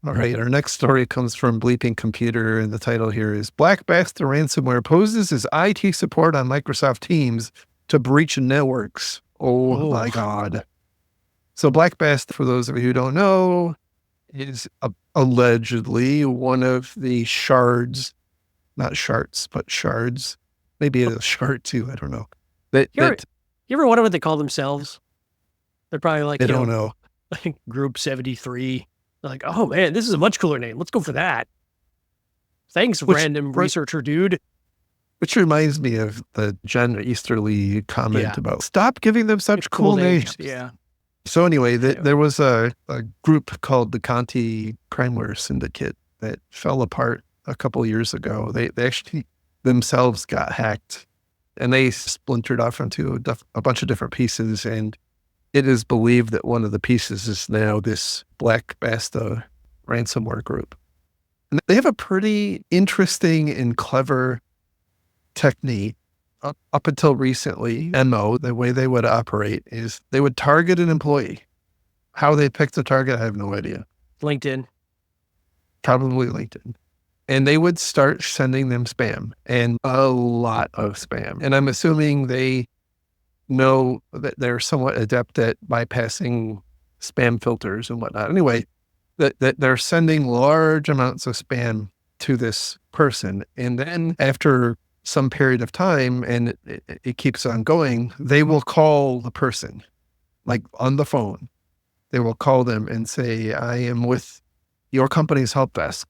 All right, our next story comes from Bleeping Computer, and the title here is Black Bastard Ransomware Poses as IT Support on Microsoft Teams to Breach Networks. Oh my Oh, God. So Black Bastard, for those of you who don't know, is allegedly one of the shards, not shards, but shards. Maybe a shard too, I don't know. That you ever, you ever wonder what they call themselves? They're probably like, I don't know. like Group 73. They're like, oh man, this is a much cooler name. Let's go for that. Thanks, Which random researcher dude. Which reminds me of the Jen Easterly comment Yeah. about stop giving them such cool names. Yeah. So anyway, Anyway. there was a group called the Conti Crimeware Syndicate that fell apart a couple years ago. They actually themselves got hacked, and they splintered off into a bunch of different pieces. And it is believed that one of the pieces is now this Black Basta ransomware group. And they have a pretty interesting and clever technique. Up until recently, MO, the way they would operate is they would target an employee. How they picked the target, I have no idea. LinkedIn. Probably LinkedIn. And they would start sending them spam, and a lot of spam. And I'm assuming they know that they're somewhat adept at bypassing spam filters and whatnot. Anyway, that they're sending large amounts of spam to this person. And then after some period of time, and it keeps on going, they will call the person, like on the phone. They will call them and say, I am with your company's help desk,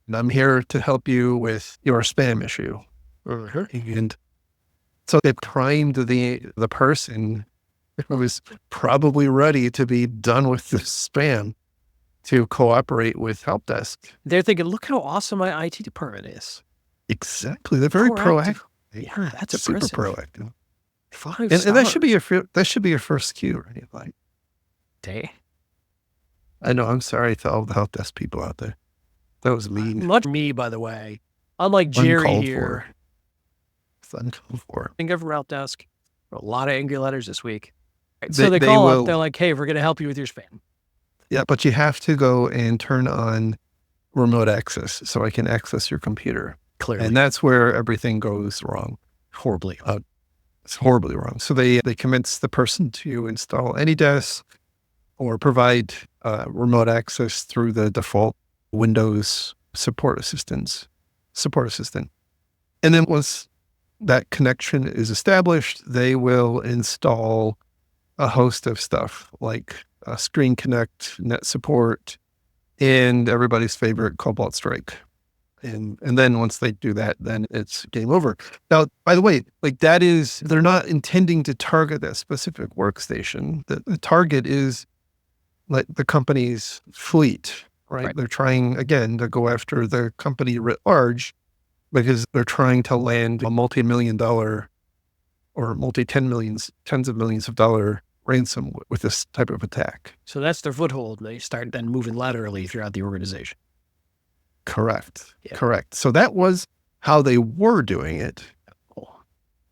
and I'm here to help you with your spam issue. And so they primed the person who was probably ready to be done with the spam to cooperate with help desk. They're thinking, look how awesome my IT department is. Exactly. They're very proactive. Yeah, that's super impressive. proactive. 5 And stars. that should be your first cue, right? Like, Day. I know. I'm sorry to all the help desk people out there. That was mean. Much me, by the way. Unlike Jerry Uncalled here. It's uncalled for. Think of route desk. A lot of angry letters this week. They So they call will, up. They're like, hey, we're going to help you with your spam. yeah, but you have to go and turn on remote access so I can access your computer. Clearly. And that's where everything goes wrong. Horribly. It's horribly wrong. So they convince the person to install AnyDesk or provide remote access through the default Windows support assistant. And then once that connection is established, they will install a host of stuff like Screen Connect, Net Support, and everybody's favorite Cobalt Strike. And then once they do that, then it's game over. Now, by the way, like they're not intending to target that specific workstation. The target is like the company's fleet, right? They're trying, again, to go after the company writ large because they're trying to land a multi-million-dollar or tens of millions of dollar ransom with this type of attack. So that's their foothold. They start then moving laterally throughout the organization. Correct. Yeah. Correct. So that was how they were doing it.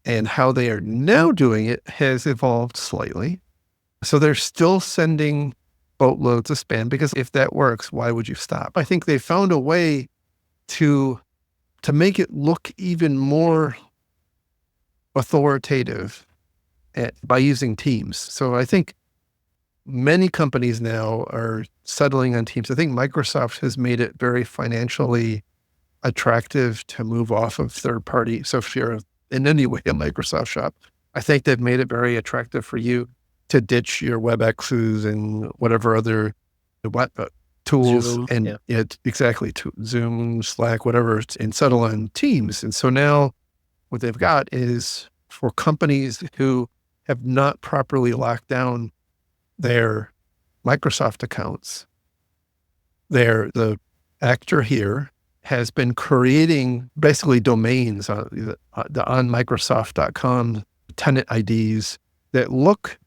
And how they are now doing it has evolved slightly. So they're still sending boatloads of spam because if that works, why would you stop? I think they found a way to make it look even more authoritative by using Teams. So I think many companies now are settling on Teams. I think Microsoft has made it very financially attractive to move off of third party. So if you're in any way a Microsoft shop, I think they've made it very attractive for you to ditch your WebExes and whatever other tools Zoom, and Zoom, Slack, whatever, and settle on Teams. And so now what they've got is for companies who have not properly locked down their Microsoft accounts, the actor here has been creating basically domains on Microsoft.com tenant IDs that look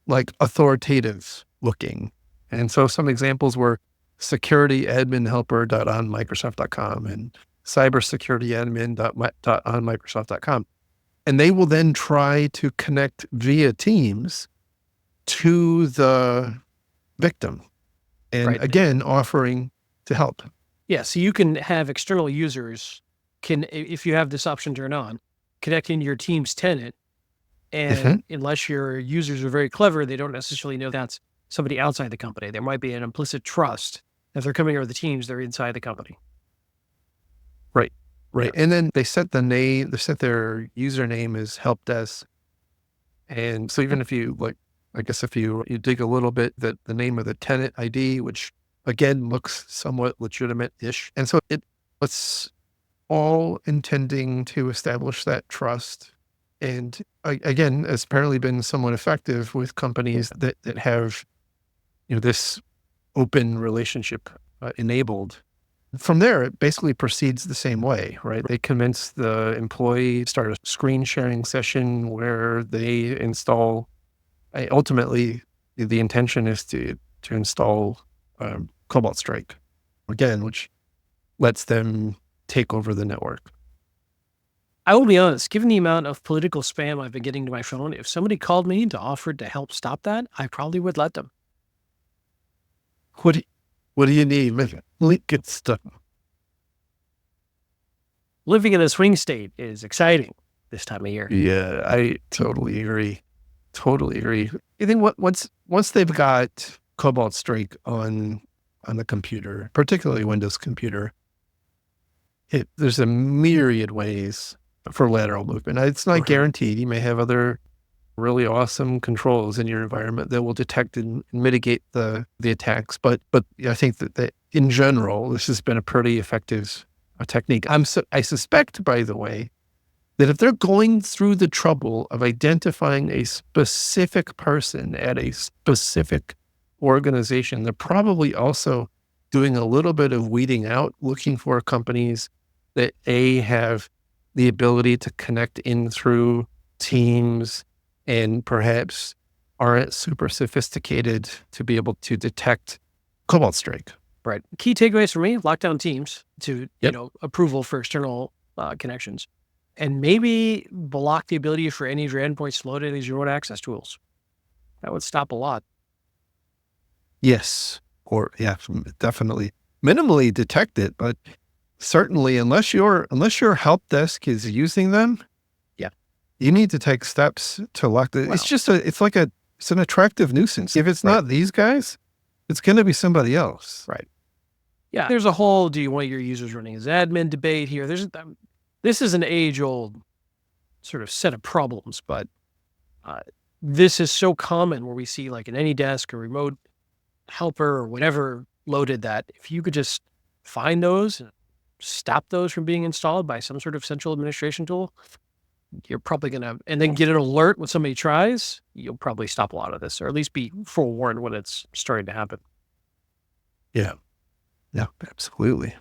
like authoritative looking. And so some examples were securityadminhelper.onmicrosoft.com and cybersecurityadmin.onmicrosoft.com. And they will then try to connect via Teams to the victim And Right. again, offering to help. Yeah. So you can have external users if you have this option turned on, connect into your team's tenant. And Mhm. unless your users are very clever, they don't necessarily know that's somebody outside the company. There might be an implicit trust that they're coming over the teams, they're inside the company. Right. Yeah. Right. And then they set they set their username as help desk. And so even if you like, I guess if you dig a little bit, that the name of the tenant ID, which again looks somewhat legitimate-ish. And so it's all intending to establish that trust. And again, it's apparently been somewhat effective with companies that have, this open relationship enabled. From there, it basically proceeds the same way, right? They convince the employee, start a screen sharing session where they install. Ultimately, the intention is to install Cobalt Strike again, which lets them take over the network. I will be honest, given the amount of political spam I've been getting to my phone, if somebody called me to offer to help stop that, I probably would let them. What do, what do you need? Good stuff. Living in a swing state is exciting this time of year. Yeah, I totally agree. Totally agree. I think once they've got Cobalt Strike on the computer, particularly Windows computer, there's a myriad ways for lateral movement. It's not Mhm. guaranteed. You may have other really awesome controls in your environment that will detect and mitigate the attacks. But I think that in general, this has been a pretty effective technique. I suspect, by the way, that if they're going through the trouble of identifying a specific person at a specific organization, they're probably also doing a little bit of weeding out, looking for companies that have the ability to connect in through Teams and perhaps aren't super sophisticated to be able to detect Cobalt Strike. Right. Key takeaways for me: lock down Teams to Yep. approval for external connections, and maybe block the ability for any of your endpoints to load any of your remote access tools. That would stop a lot. Yes. Or yeah, definitely minimally detect it, but certainly unless your help desk is using them, Yeah. you need to take steps to lock the. Wow. It's an attractive nuisance. If it's Right. not these guys, it's going to be somebody else. Right. Yeah. There's a whole do you want your users running as admin debate here. This is an age old sort of set of problems, but this is so common where we see like an AnyDesk or remote helper or whatever loaded that if you could just find those and stop those from being installed by some sort of central administration tool, you're probably going to, and then get an alert when somebody tries, you'll probably stop a lot of this or at least be forewarned when it's starting to happen. Yeah. Yeah, absolutely.